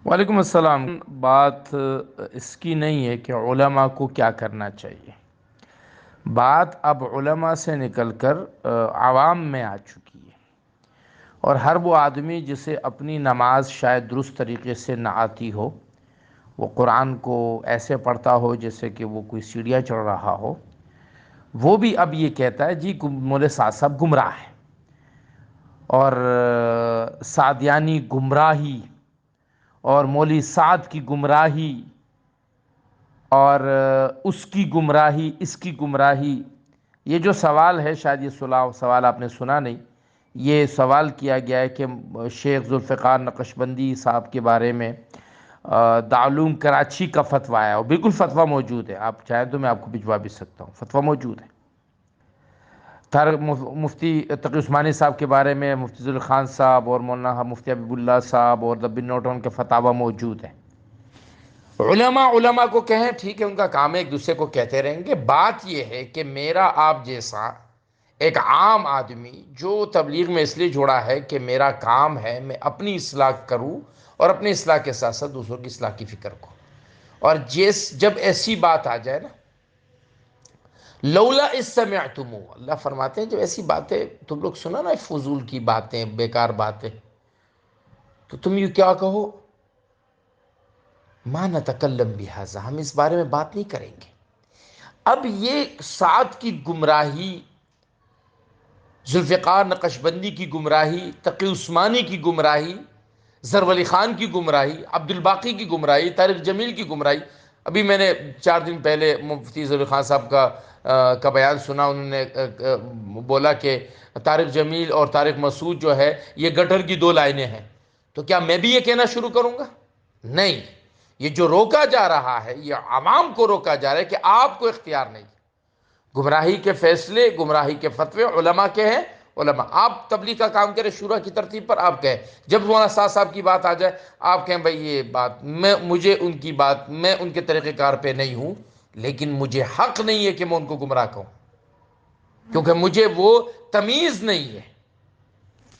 وعلیکم السلام۔ بات اس کی نہیں ہے کہ علماء کو کیا کرنا چاہیے، بات اب علماء سے نکل کر عوام میں آ چکی ہے، اور ہر وہ آدمی جسے اپنی نماز شاید درست طریقے سے نہ آتی ہو، وہ قرآن کو ایسے پڑھتا ہو جیسے کہ وہ کوئی سیڑھیاں چڑھ رہا ہو، وہ بھی اب یہ کہتا ہے جی مولوی سعد صاحب گمراہ ہے، اور سعدیانی گمراہی اور مولوی سعد کی گمراہی اور اس کی گمراہی اس کی گمراہی۔ یہ جو سوال ہے، شاید یہ سوال آپ نے سنا نہیں، یہ سوال کیا گیا ہے کہ شیخ ذوالفقار نقشبندی صاحب کے بارے میں دارالعلوم کراچی کا فتویٰ ہے، اور بالکل فتویٰ موجود ہے، آپ چاہیں تو میں آپ کو بھجوا بھی سکتا ہوں، فتویٰ موجود ہے۔ مفتی تقی عثمانی صاحب کے بارے میں مفتی ذوالخان خان صاحب اور مولانا مفتی حبیب اللہ صاحب اور بن نوٹ ان کے فتاویٰ موجود ہیں۔ علماء کو کہیں ٹھیک ہے، ان کا کام ہے، ایک دوسرے کو کہتے رہیں گے۔ بات یہ ہے کہ میرا آپ جیسا ایک عام آدمی جو تبلیغ میں اس لیے جڑا ہے کہ میرا کام ہے میں اپنی اصلاح کروں، اور اپنی اصلاح کے ساتھ ساتھ دوسروں کی اصلاح کی فکر کو، اور جب ایسی بات آ جائے نا، لولا اس سمعتموہ، اللہ فرماتے ہیں جب ایسی باتیں تم لوگ سنا نا، فضول کی باتیں، بیکار باتیں، تو تم یہ کیا کہو، ما نتکلم بہذا، ہم اس بارے میں بات نہیں کریں گے۔ اب یہ سعد کی گمراہی، ذوالفقار نقشبندی کی گمراہی، تقی عثمانی کی گمراہی، زر خان کی گمراہی، عبد الباقی کی گمراہی، طارق جمیل کی گمراہی، ابھی میں نے 4 دن پہلے مفتی زر خان صاحب کا بیان سنا، انہوں نے بولا کہ طارق جمیل اور طارق مسعود جو ہے یہ گٹر کی 2 لائنیں ہیں، تو کیا میں بھی یہ کہنا شروع کروں گا؟ نہیں، یہ جو روکا جا رہا ہے، یہ عوام کو روکا جا رہا ہے کہ آپ کو اختیار نہیں۔ گمراہی کے فیصلے، گمراہی کے فتوے علماء کے ہیں، علماء آپ تبلیغ کا کام کریں، شورا کی ترتیب پر آپ کہیں، جب مولانا سعد صاحب کی بات آ جائے آپ کہیں بھائی یہ بات مجھے ان کی بات، میں ان کے طریقہ کار پہ نہیں ہوں، لیکن مجھے حق نہیں ہے کہ میں ان کو گمراہ کہوں، کیونکہ مجھے وہ تمیز نہیں ہے۔